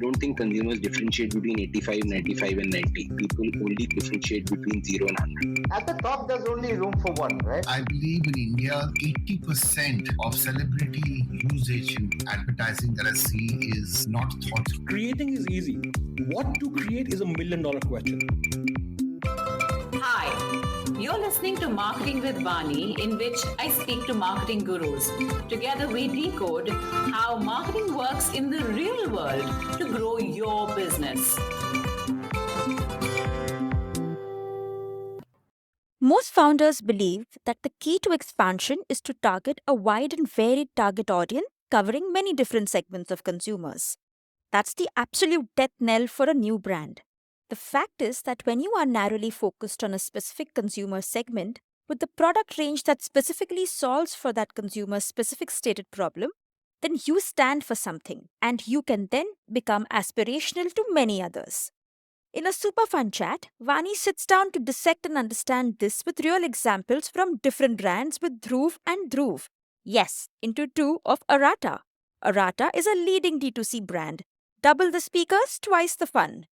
don't think consumers differentiate between 85, 95 and 90. People only differentiate between 0 and 100. At the top, there's only room for one, right? I believe in India, 80% of celebrity usage in advertising that I see is not thought. Creating is easy. What to create is $1 million question. Hi, you're listening to Marketing with Vani, in which I speak to marketing gurus. Together we decode how marketing works in the real world to grow your business. Most founders believe that the key to expansion is to target a wide and varied target audience covering many different segments of consumers. That's the absolute death knell for a new brand. The fact is that when you are narrowly focused on a specific consumer segment with the product range that specifically solves for that consumer's specific stated problem, then you stand for something and you can then become aspirational to many others. In a super fun chat, Vani sits down to dissect and understand this with real examples from different brands with Dhruv and Dhruv. Yes, into two of Arata. Arata is a leading D2C brand. Double the speakers, twice the fun.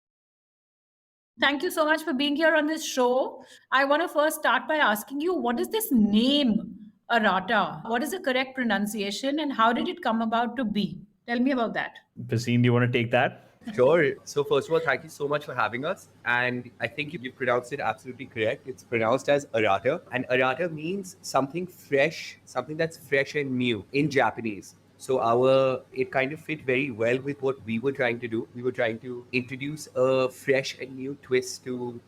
Thank you so much for being here on this show. I want to first start by asking you, what is this name, Arata? What is the correct pronunciation and how did it come about to be? Tell me about that. Vaseem, do you want to take that? Sure. So first of all, thank you so much for having us. And I think you pronounced it absolutely correct. It's pronounced as Arata. And Arata means something fresh, something that's fresh and new in Japanese. So it kind of fit very well with what we were trying to do. We were trying to introduce a fresh and new twist to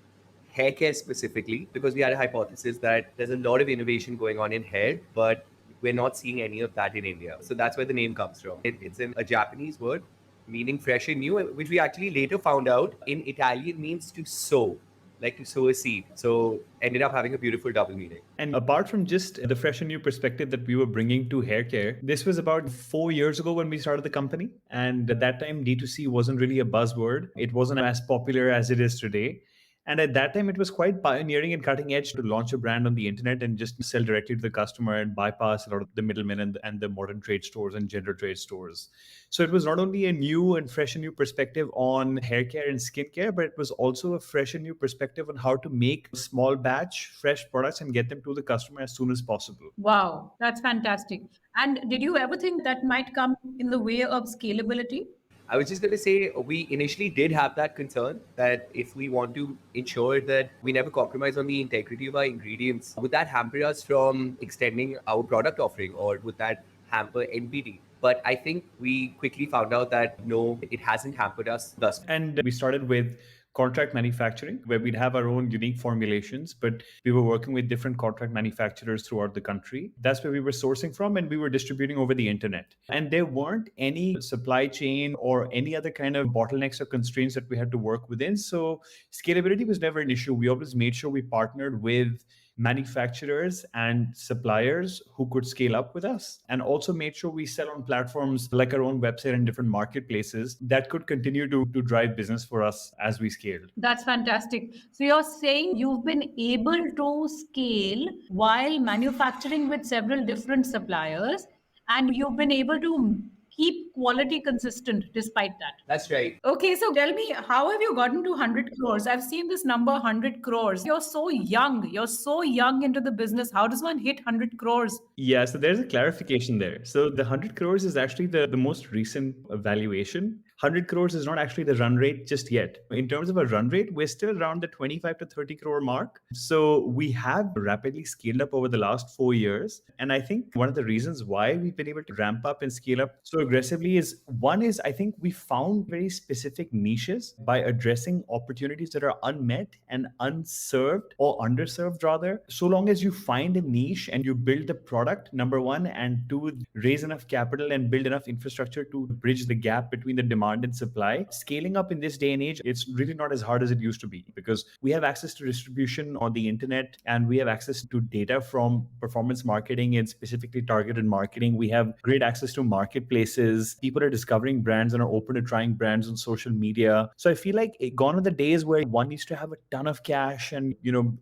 hair care specifically, because we had a hypothesis that there's a lot of innovation going on in hair, but we're not seeing any of that in India. So that's where the name comes from. It's in a Japanese word meaning fresh and new, which we actually later found out in Italian means to sow, like to sow a seed. So ended up having a beautiful double meaning. And apart from just the fresh and new perspective that we were bringing to hair care, this was about 4 years ago when we started the company. And at that time, D2C wasn't really a buzzword. It wasn't as popular as it is today. And at that time, it was quite pioneering and cutting edge to launch a brand on the internet and just sell directly to the customer and bypass a lot of the middlemen and the modern trade stores and general trade stores. So it was not only a new and fresh and new perspective on hair care and skincare, but it was also a fresh and new perspective on how to make small batch fresh products and get them to the customer as soon as possible. Wow, that's fantastic. And did you ever think that might come in the way of scalability? I was just going to say, we initially did have that concern that if we want to ensure that we never compromise on the integrity of our ingredients, would that hamper us from extending our product offering, or would that hamper NPD? But I think we quickly found out that no, it hasn't hampered us thus. And we started with contract manufacturing, where we'd have our own unique formulations, but we were working with different contract manufacturers throughout the country. That's where we were sourcing from, and we were distributing over the internet. And there weren't any supply chain or any other kind of bottlenecks or constraints that we had to work within. So scalability was never an issue. We always made sure we partnered with manufacturers and suppliers who could scale up with us, and also made sure we sell on platforms like our own website and different marketplaces that could continue to drive business for us as we scaled. That's fantastic. So you're saying you've been able to scale while manufacturing with several different suppliers, and you've been able to keep quality consistent despite that. That's right. Okay, so tell me, how have you gotten to 100 crores? I've seen this number 100 crores. You're so young. You're so young into the business. How does one hit 100 crores? Yeah, so there's a clarification there. So the 100 crores is actually the most recent valuation. 100 crores is not actually the run rate just yet. In terms of a run rate, we're still around the 25 to 30 crore mark. So we have rapidly scaled up over the last 4 years. And I think one of the reasons why we've been able to ramp up and scale up so aggressively is, one is, I think we found very specific niches by addressing opportunities that are unmet and unserved, or underserved rather. So long as you find a niche and you build the product, number one, and two, raise enough capital and build enough infrastructure to bridge the gap between the demand and supply. Scaling up in this day and age, it's really not as hard as it used to be, because we have access to distribution on the internet, and we have access to data from performance marketing and specifically targeted marketing. We have great access to marketplaces. People are discovering brands and are open to trying brands on social media. So I feel like gone are the days where one needs to have a ton of cash and,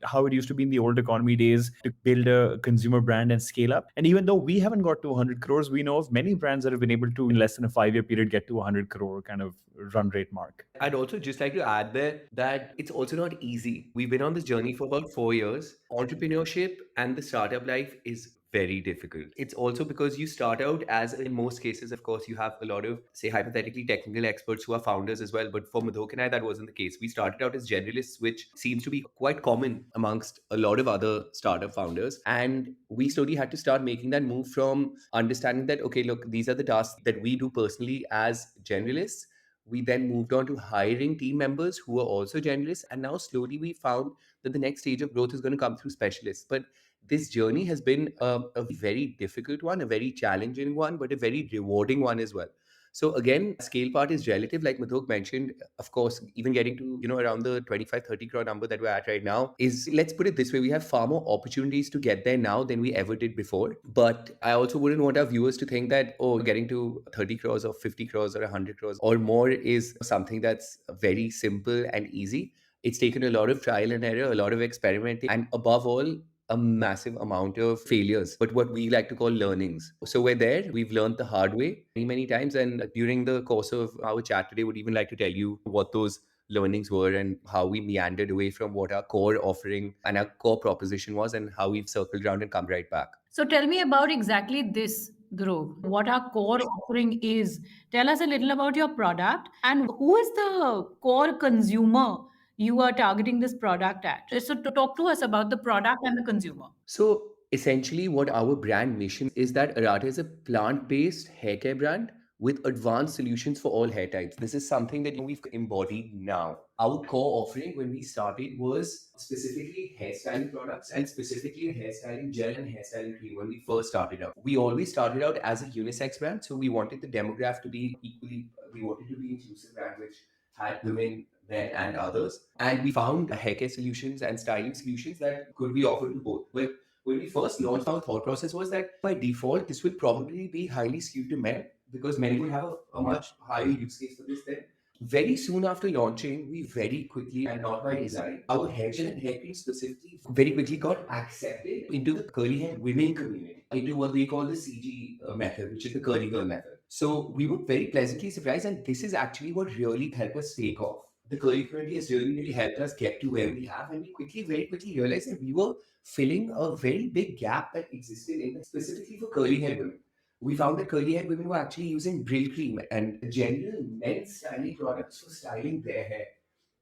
how it used to be in the old economy days to build a consumer brand and scale up. And even though we haven't got to 100 crores, we know of many brands that have been able to, in less than a 5-year period, get to 100 crores. crore kind of run rate mark. I'd also just like to add there that it's also not easy. We've been on this journey for about 4 years. Entrepreneurship and the startup life is very difficult. It's also because you start out as, in most cases, of course, you have a lot of, say, hypothetically technical experts who are founders as well. But for Madhok and I, that wasn't the case. We started out as generalists, which seems to be quite common amongst a lot of other startup founders. And we slowly had to start making that move from understanding that, okay, look, these are the tasks that we do personally as generalists. We then moved on to hiring team members who are also generalists. And now slowly we found that the next stage of growth is going to come through specialists. But this journey has been a very difficult one, a very challenging one, but a very rewarding one as well. So again, scale part is relative, like Madhok mentioned. Of course, even getting to, around the 25-30 crore number that we're at right now is, let's put it this way, we have far more opportunities to get there now than we ever did before. But I also wouldn't want our viewers to think that, getting to 30 crores or 50 crores or 100 crores or more is something that's very simple and easy. It's taken a lot of trial and error, a lot of experimenting, and above all, a massive amount of failures, but what we like to call learnings. So we're there. We've learned the hard way many times. And during the course of our chat today, would even like to tell you what those learnings were and how we meandered away from what our core offering and our core proposition was, and how we've circled around and come right back. So tell me about exactly this, Dhruv, what our core offering is. Tell us a little about your product and who is the core consumer you are targeting this product at. So to talk to us about the product and the consumer. So essentially what our brand mission is that Arata is a plant-based hair care brand with advanced solutions for all hair types. This is something that we've embodied now. Our core offering when we started was specifically hairstyling products, and specifically a hairstyling gel and hairstyling cream when we first started out. We always started out as a unisex brand, so we wanted the demographic to be equally, we wanted to be inclusive brand which had women, men and others. And we found hair care solutions and styling solutions that could be offered to both. But when we first launched, our thought process was that by default, this would probably be highly skewed to men because men would have a much higher use case for this then. Very soon after launching, we very quickly, and not by design, our hair gel and hair cream specifically very quickly got accepted into the curly hair women community, into what we call the CG method, which is the curly girl method. So we were very pleasantly surprised, and this is actually what really helped us take off. The curly community has really helped us get to where we have, and we very quickly realized that we were filling a very big gap that existed in specifically for curly hair women. We found that curly haired women were actually using Brill cream and general men's styling products for styling their hair.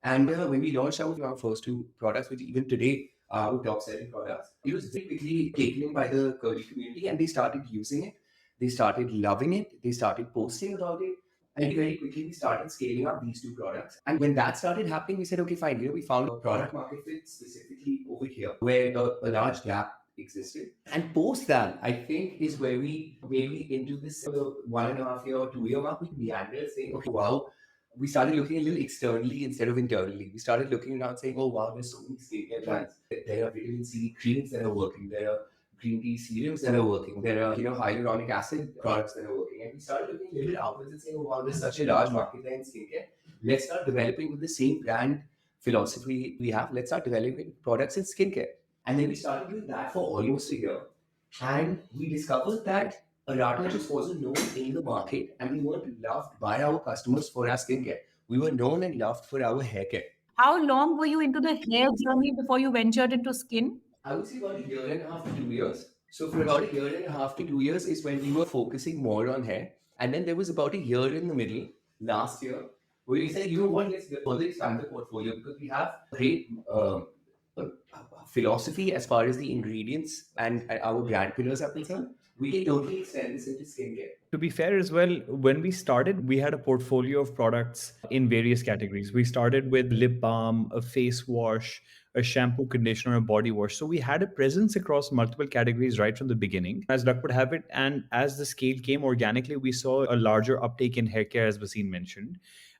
And when we launched our first two products, which even today are our top selling products, it was very quickly taken in by the curly community, and they started using it. They started loving it. They started posting about it. And very quickly, we started scaling up these two products. And when that started happening, we said, okay, fine. We found a product market fit specifically over here, where a large gap existed. And post that, I think, is where we maybe into this 1.5 year or 2 year mark, we meandered saying, okay, wow. We started looking a little externally instead of internally. We started looking around saying, oh, wow, there's so many skincare brands. There are vitamin C creams that are working. There are green tea serums that are working. There are, hyaluronic acid products that are working. And we started looking a little outwards and saying, oh, wow, there's such a large market there in skincare. Let's start developing with the same brand philosophy we have. Let's start developing products in skincare. And then we started doing that for almost a year. And we discovered that Arata just wasn't known in the market, and we weren't loved by our customers for our skincare. We were known and loved for our hair care. How long were you into the hair journey before you ventured into skin? I would say about 1.5 to 2 years. So for about 1.5 to 2 years is when we were focusing more on hair. And then there was about a year in the middle, last year, where we said, you know what, let's further expand the portfolio because we have great philosophy as far as the ingredients and our brand pillars are concerned. We can totally extend this into skincare. To be fair as well, when we started, we had a portfolio of products in various categories. We started with lip balm, a face wash, a shampoo, conditioner, a body wash. So we had a presence across multiple categories right from the beginning, as luck would have it. And as the scale came organically, we saw a larger uptake in hair care, as Vaseem mentioned.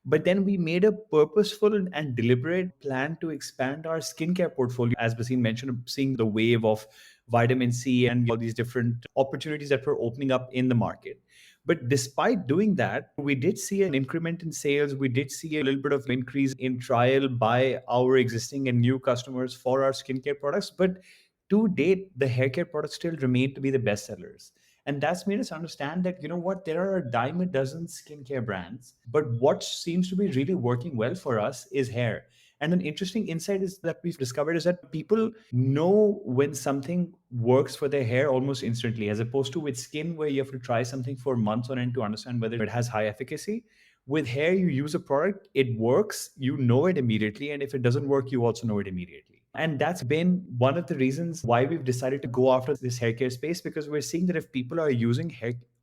But then we made a purposeful and deliberate plan to expand our skincare portfolio. As Vaseem mentioned, seeing the wave of vitamin C and all these different opportunities that were opening up in the market. But despite doing that, we did see an increment in sales. We did see a little bit of increase in trial by our existing and new customers for our skincare products. But to date, the hair care products still remain to be the best sellers. And that's made us understand that, you know what, there are a dime a dozen skincare brands, but what seems to be really working well for us is hair. And an interesting insight is that we've discovered is that people know when something works for their hair almost instantly, as opposed to with skin, where you have to try something for months on end to understand whether it has high efficacy. With hair, you use a product, it works, you know it immediately. And if it doesn't work, you also know it immediately. And that's been one of the reasons why we've decided to go after this hair care space, because we're seeing that if people are using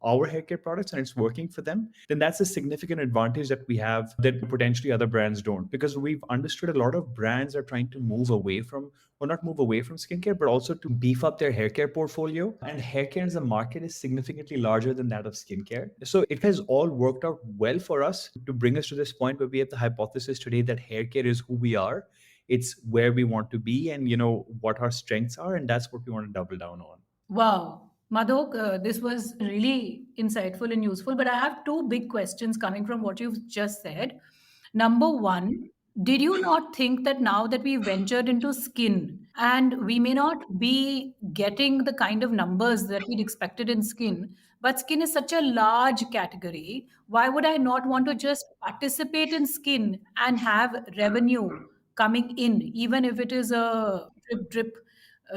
our hair care products and it's working for them, then that's a significant advantage that we have that potentially other brands don't. Because we've understood a lot of brands are trying to move away from, or not move away from skincare, but also to beef up their hair care portfolio. And hair care as a market is significantly larger than that of skincare. So it has all worked out well for us to bring us to this point where we have the hypothesis today that hair care is who we are. It's where we want to be, and what our strengths are, and that's what we want to double down on. Wow. Madhok, this was really insightful and useful, but I have two big questions coming from what you've just said. Number one, did you not think that now that we ventured into skin and we may not be getting the kind of numbers that we'd expected in skin, but skin is such a large category, why would I not want to just participate in skin and have revenue coming in, even if it is a drip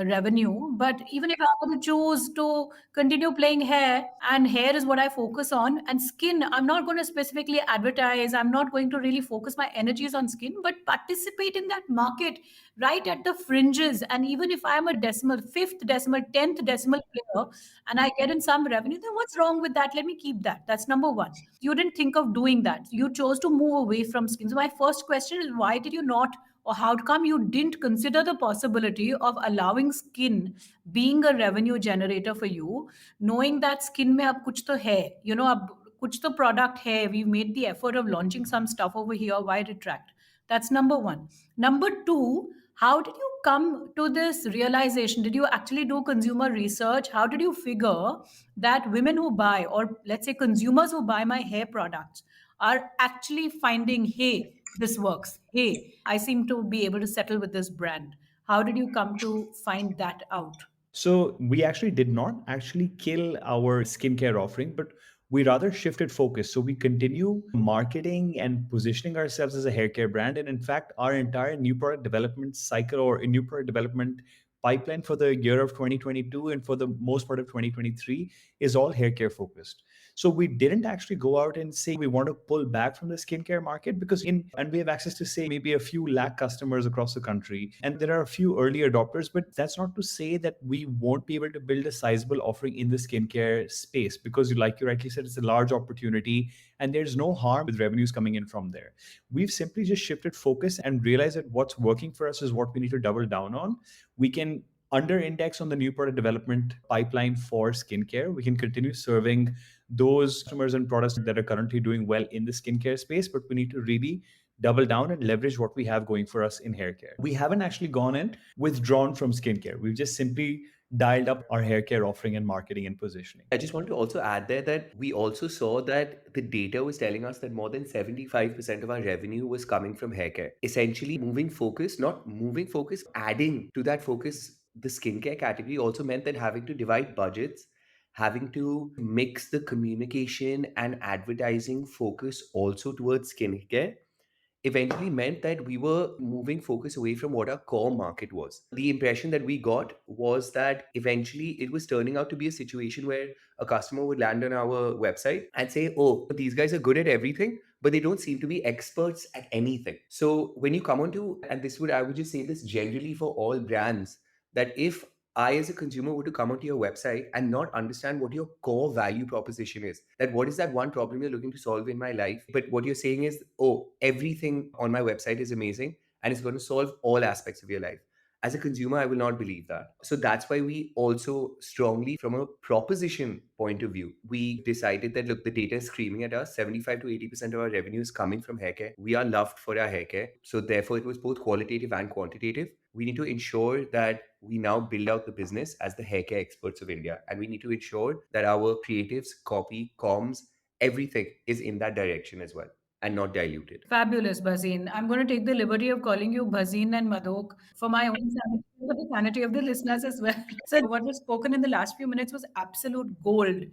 revenue? But even if I were to choose to continue playing hair, and hair is what I focus on, and skin, I'm not going to specifically advertise, I'm not going to really focus my energies on skin, but participate in that market right at the fringes. And even if I am a decimal, fifth decimal, 10th decimal player, and I get in some revenue, then what's wrong with that? Let me keep that. That's number one. You didn't think of doing that. You chose to move away from skin. So my first question is, why did you not, or how come you didn't consider the possibility of allowing skin being a revenue generator for you, knowing that skin mein ab kuch to hai, ab kuch to product hai, we've made the effort of launching some stuff over here, why retract? That's number one. Number two, how did you come to this realization? Did you actually do consumer research? How did you figure that women who buy, or let's say consumers who buy my hair products, are actually finding, hey, this works. Hey, I seem to be able to settle with this brand. How did you come to find that out? So we actually did not actually kill our skincare offering, but we rather shifted focus. So we continue marketing and positioning ourselves as a hair care brand. And in fact, our entire new product development cycle, or a new product development pipeline for the year of 2022 and for the most part of 2023, is all hair care focused. So we didn't actually go out and say we want to pull back from the skincare market, because and we have access to, say, maybe a few lakh customers across the country, and there are a few early adopters. But that's not to say that we won't be able to build a sizable offering in the skincare space, because like you rightly said, it's a large opportunity and there's no harm with revenues coming in from there. We've simply just shifted focus and realized that what's working for us is what we need to double down on. We can under index on the new product development pipeline for skincare. We can continue serving those customers and products that are currently doing well in the skincare space, but we need to really double down and leverage what we have going for us in hair care. We haven't actually gone and withdrawn from skincare. We've just simply dialed up our hair care offering and marketing and positioning. I just want to also add there that we also saw that the data was telling us that more than 75% of our revenue was coming from hair care. Essentially, moving focus, not moving focus, adding to that focus, the skincare category also meant that having to divide budgets, having to mix the communication and advertising focus also towards skincare eventually meant that we were moving focus away from what our core market was. The impression that we got was that eventually it was turning out to be a situation where a customer would land on our website and say, oh, these guys are good at everything, but they don't seem to be experts at anything. So when you come onto, and I would just say this generally for all brands, that if I, as a consumer, were to come onto your website and not understand what your core value proposition is, that what is that one problem you're looking to solve in my life, but what you're saying is, oh, everything on my website is amazing and it's going to solve all aspects of your life. As a consumer, I will not believe that. So that's why we also strongly, from a proposition point of view, we decided that, look, the data is screaming at us. 75 to 80% of our revenue is coming from hair care. We are loved for our hair care. So therefore, it was both qualitative and quantitative. We need to ensure that we now build out the business as the hair care experts of India. And we need to ensure that our creatives, copy, comms, everything is in that direction as well. and not diluted. Fabulous, Bhazeen. I'm going to take the liberty of calling you Bhazeen and Madhok for my own sanity, for the sanity of the listeners as well. So, what was spoken in the last few minutes was absolute gold.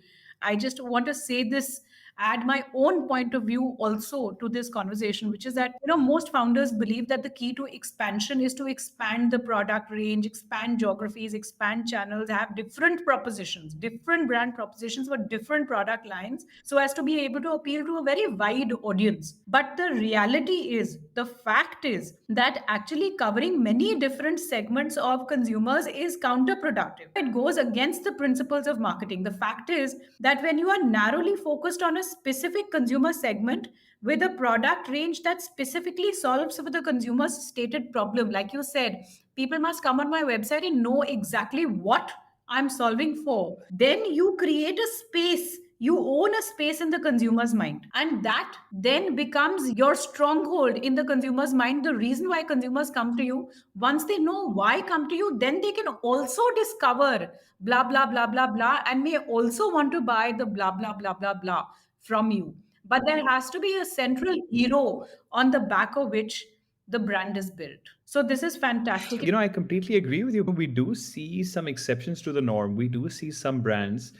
I just want to say this, add my own point of view also to this conversation, which is that, most founders believe that the key to expansion is to expand the product range, expand geographies, expand channels, have different propositions, different brand propositions for different product lines, so as to be able to appeal to a very wide audience. But the reality is, the fact is that actually covering many different segments of consumers is counterproductive. It goes against the principles of marketing. The fact is that when you are narrowly focused on a specific consumer segment with a product range that specifically solves for the consumer's stated problem, like you said, people must come on my website and know exactly what I'm solving for. Then you create a space. You own a space in the consumer's mind. And that then becomes your stronghold in the consumer's mind. The reason why consumers come to you, once they know why come to you, then they can also discover blah, blah, blah, blah, blah, and may also want to buy the blah, blah, blah, blah, blah from you. But there has to be a central hero on the back of which the brand is built. So this is fantastic. I completely agree with you. We do see some exceptions to the norm. We do see some brands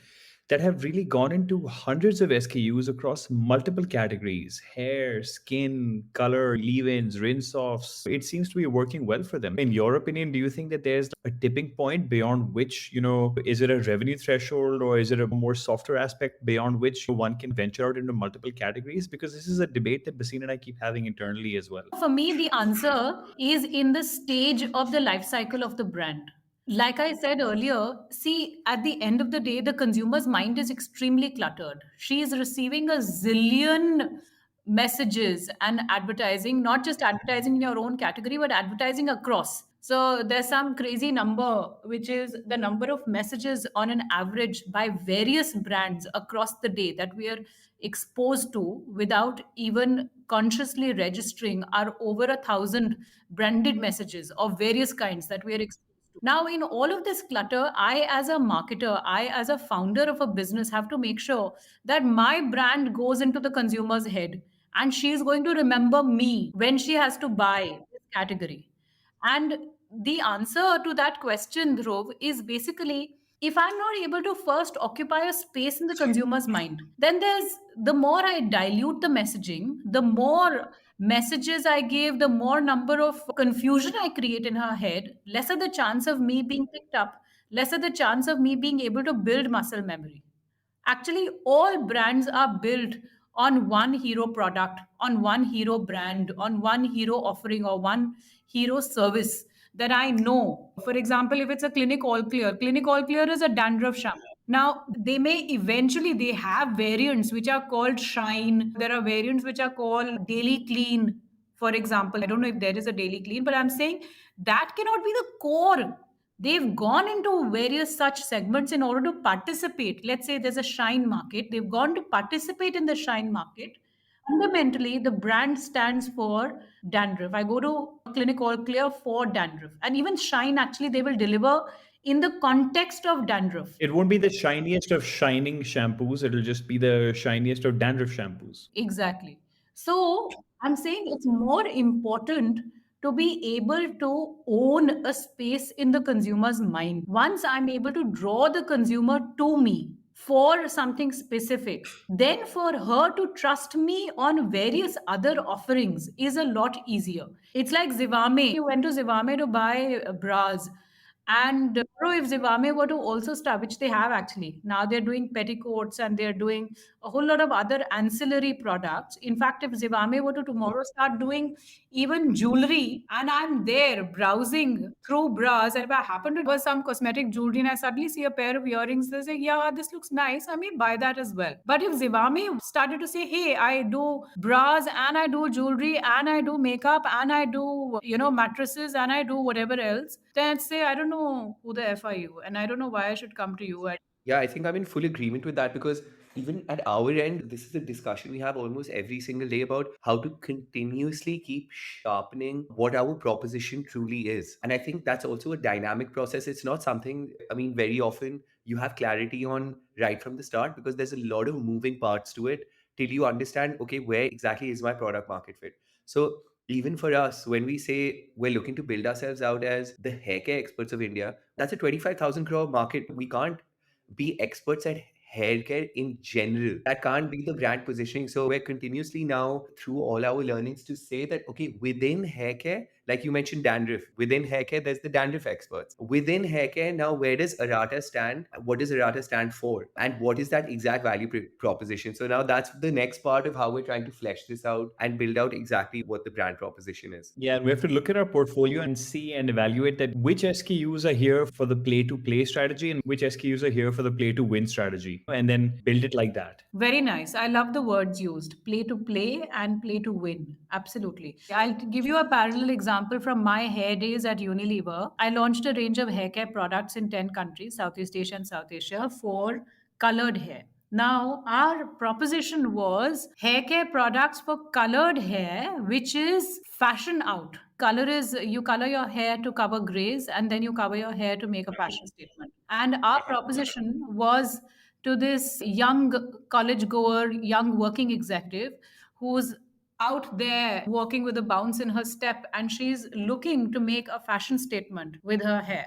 that have really gone into hundreds of SKUs across multiple categories: hair, skin, color, leave-ins, rinse-offs. It seems to be working well for them. In your opinion, do you think that there's a tipping point beyond which, is it a revenue threshold, or is it a more softer aspect beyond which one can venture out into multiple categories? Because this is a debate that Basine and I keep having internally as well. For me, the answer is in the stage of the life cycle of the brand. Like I said earlier, see, at the end of the day, the consumer's mind is extremely cluttered. She is receiving a zillion messages and advertising, not just advertising in your own category, but advertising across. So there's some crazy number, which is the number of messages on an average by various brands across the day that we are exposed to without even consciously registering are over 1,000 branded messages of various kinds that we are exposed to. Now, in all of this clutter, I, as a marketer, I, as a founder of a business, have to make sure that my brand goes into the consumer's head and she is going to remember me when she has to buy this category. And the answer to that question, Dhruv, is basically, if I'm not able to first occupy a space in the consumer's mind, then the more I dilute the messaging, the more messages I give, the more number of confusion I create in her head, lesser the chance of me being picked up, lesser the chance of me being able to build muscle memory. Actually, all brands are built on one hero product, on one hero brand, on one hero offering, or one hero service that I know. For example, if it's a Clinic All Clear is a dandruff shampoo. Now, they have variants which are called Shine. There are variants which are called Daily Clean, for example. I don't know if there is a Daily Clean, but I'm saying that cannot be the core. They've gone into various such segments in order to participate. Let's say there's a Shine market. They've gone to participate in the Shine market. Fundamentally, the brand stands for dandruff. I go to Clinic All Clear for dandruff. And even Shine, actually, they will deliver in the context of dandruff. It won't be the shiniest of shining shampoos. It'll just be the shiniest of dandruff shampoos. Exactly. So I'm saying it's more important to be able to own a space in the consumer's mind. Once I'm able to draw the consumer to me for something specific, then for her to trust me on various other offerings is a lot easier. It's like Zivame. You went to Zivame to buy bras. And if Zivame were to also start, which they have actually, now they're doing petticoats and they're doing a whole lot of other ancillary products. In fact, if Zivame were to tomorrow start doing even jewelry, and I'm there browsing through bras, and if I happen to buy some cosmetic jewelry and I suddenly see a pair of earrings, they say, yeah, this looks nice, I may buy that as well. But if Zivame started to say, hey, I do bras and I do jewelry and I do makeup and I do, mattresses and I do whatever else, then I'd say, I don't know who the F are you, and I don't know why I should come to you. Yeah, I think I'm in full agreement with that, because even at our end, this is a discussion we have almost every single day about how to continuously keep sharpening what our proposition truly is. And I think that's also a dynamic process. It's not something, very often you have clarity on right from the start, because there's a lot of moving parts to it. till you understand, okay, where exactly is my product market fit. So even for us, when we say we're looking to build ourselves out as the hair care experts of India, that's a 25,000 crore market. We can't be experts at hair care in general. That can't be the brand positioning. So we're continuously now through all our learnings to say that, okay, within hair care, like you mentioned dandruff, within hair care, there's the dandruff experts. Within hair care, now where does Arata stand? What does Arata stand for? And what is that exact value proposition? So now that's the next part of how we're trying to flesh this out and build out exactly what the brand proposition is. Yeah, and we have to look at our portfolio and see and evaluate that which SKUs are here for the play to play strategy and which SKUs are here for the play to win strategy, and then build it like that. Very nice. I love the words used, play to play and play to win. Absolutely. I'll give you a parallel example from my hair days at Unilever. I launched a range of hair care products in 10 countries, Southeast Asia and South Asia, for colored hair. Now, our proposition was hair care products for colored hair, which is fashion out. Color is you color your hair to cover grays and then you cover your hair to make a fashion statement. And our proposition was to this young college goer, young working executive who's out there working with a bounce in her step and she's looking to make a fashion statement with her hair.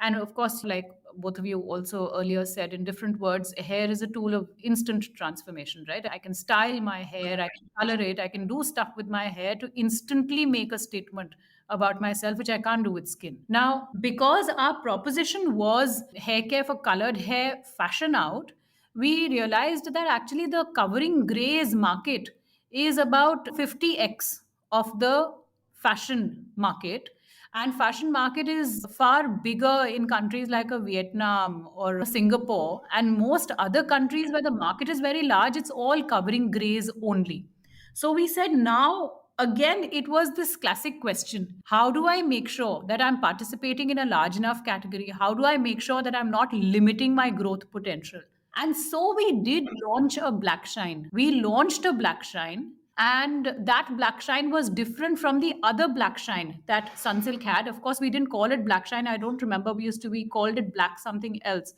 And of course, like both of you also earlier said in different words, hair is a tool of instant transformation, right? I can style my hair, I can color it, I can do stuff with my hair to instantly make a statement about myself, which I can't do with skin. Now, because our proposition was hair care for colored hair, fashion out, we realized that actually the covering grays market is about 50x of the fashion market, and fashion market is far bigger in countries like a Vietnam or a Singapore and most other countries where the market is very large. It's all covering grays only. So we said, now again, it was this classic question: how do I make sure that I'm participating in a large enough category? How do I make sure that I'm not limiting my growth potential? And so we did launch a black shine. We launched a black shine, and that black shine was different from the other black shine that Sunsilk had. Of course, we didn't call it black shine. I don't remember. We called it black something else,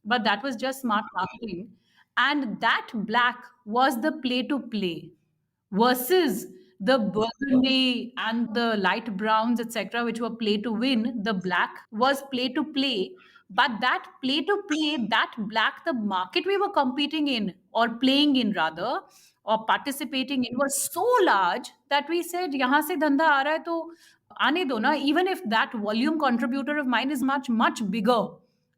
but that was just smart marketing. And that black was the play to play versus the burgundy and the light browns, etc., which were play to win. The black was play to play. But that play to play, that black, the market we were competing in, or playing in rather, or participating in, was so large that we said, yahan se dhanda aa raha hai to aane do na, even if that volume contributor of mine is much, much bigger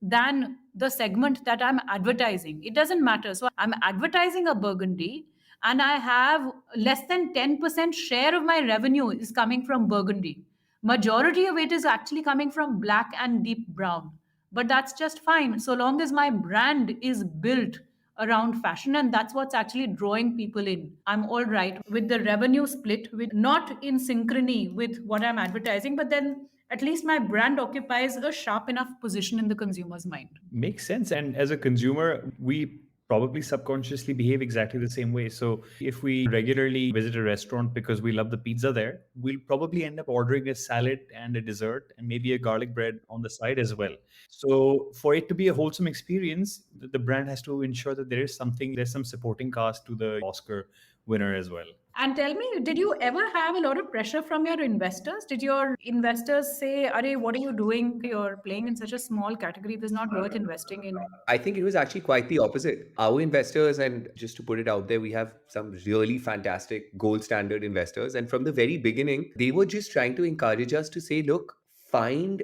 than the segment that I'm advertising. It doesn't matter. So I'm advertising a burgundy and I have less than 10% share of my revenue is coming from burgundy. Majority of it is actually coming from black and deep brown. But that's just fine so long as my brand is built around fashion, and that's what's actually drawing people in. I'm all right with the revenue split, with not in synchrony with what I'm advertising, but then at least my brand occupies a sharp enough position in the consumer's mind. Makes sense. And as a consumer, we probably subconsciously behave exactly the same way. So if we regularly visit a restaurant because we love the pizza there, we'll probably end up ordering a salad and a dessert and maybe a garlic bread on the side as well. So for it to be a wholesome experience, the brand has to ensure that there's some supporting cast to the Oscar winner as well. And tell me, did you ever have a lot of pressure from your investors? Did your investors say, Are, what are you doing? You're playing in such a small category, it is not worth investing in? I think it was actually quite the opposite. Our investors, and just to put it out there, we have some really fantastic gold standard investors. And from the very beginning, they were just trying to encourage us to say, look, find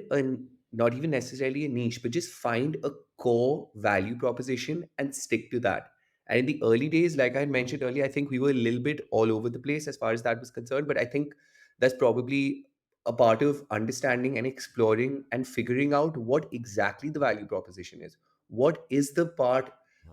not even necessarily a niche, but just find a core value proposition and stick to that. And in the early days, like I had mentioned earlier, I think we were a little bit all over the place as far as that was concerned. But I think that's probably a part of understanding and exploring and figuring out what exactly the value proposition is. What is the part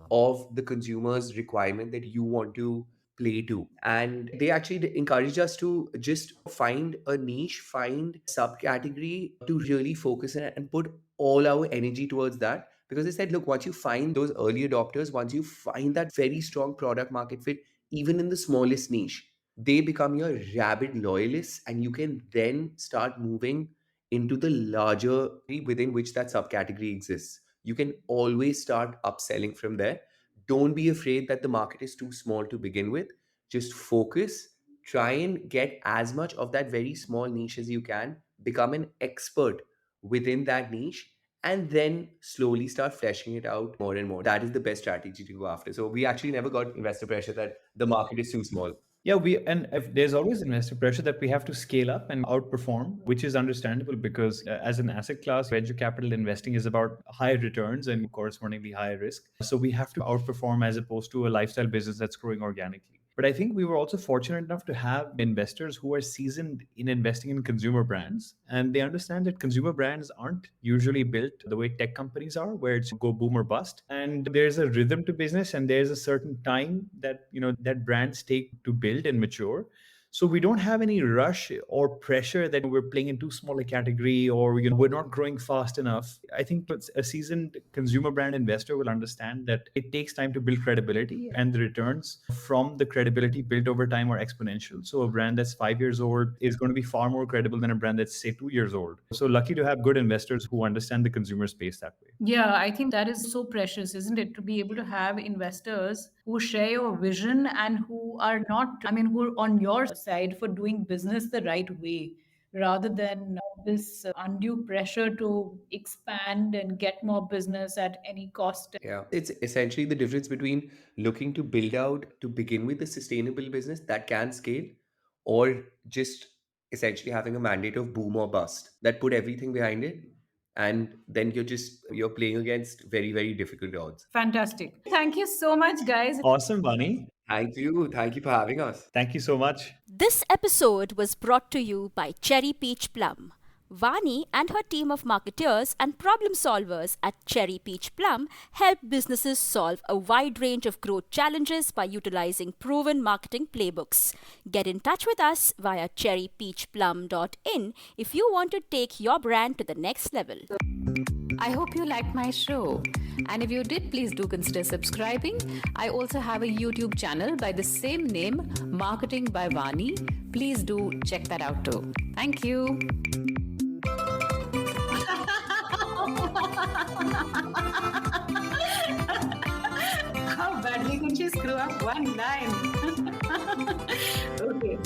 of the consumer's requirement that you want to play to? And they actually encouraged us to just find a niche, find subcategory to really focus on and put all our energy towards that. Because they said, look, once you find those early adopters, once you find that very strong product market fit, even in the smallest niche, they become your rabid loyalists, and you can then start moving into the larger within which that subcategory exists. You can always start upselling from there. Don't be afraid that the market is too small to begin with. Just focus, try and get as much of that very small niche as you can, become an expert within that niche, and then slowly start fleshing it out more and more. That is the best strategy to go after. So we actually never got investor pressure that the market is too small. Yeah, and if there's always investor pressure that we have to scale up and outperform, which is understandable because as an asset class, venture capital investing is about high returns and correspondingly higher risk. So we have to outperform as opposed to a lifestyle business that's growing organically. But I think we were also fortunate enough to have investors who are seasoned in investing in consumer brands. And they understand that consumer brands aren't usually built the way tech companies are, where it's go boom or bust. And there's a rhythm to business and there's a certain time that, that brands take to build and mature. So we don't have any rush or pressure that we're playing in too small a category or we're not growing fast enough. I think a seasoned consumer brand investor will understand that it takes time to build credibility and the returns from the credibility built over time are exponential. So a brand that's 5 years old is going to be far more credible than a brand that's say 2 years old. So lucky to have good investors who understand the consumer space that way. Yeah, I think that is so precious, isn't it? To be able to have investors who share your vision and who are not, who are on your side for doing business the right way, rather than this undue pressure to expand and get more business at any cost. Yeah, it's essentially the difference between looking to build out to begin with a sustainable business that can scale, or just essentially having a mandate of boom or bust that put everything behind it, and then you're playing against very, very difficult odds. Fantastic. Thank you so much, guys. Awesome, Vani. Thank you for having us. Thank you so much. This episode was brought to you by Cherry Peach Plum. Vani and her team of marketeers and problem solvers at Cherry Peach Plum help businesses solve a wide range of growth challenges by utilizing proven marketing playbooks. Get in touch with us via cherrypeachplum.in if you want to take your brand to the next level. I hope you liked my show. And if you did, please do consider subscribing. I also have a YouTube channel by the same name, Marketing by Vani. Please do check that out too. Thank you. How badly could she screw up one line? Okay.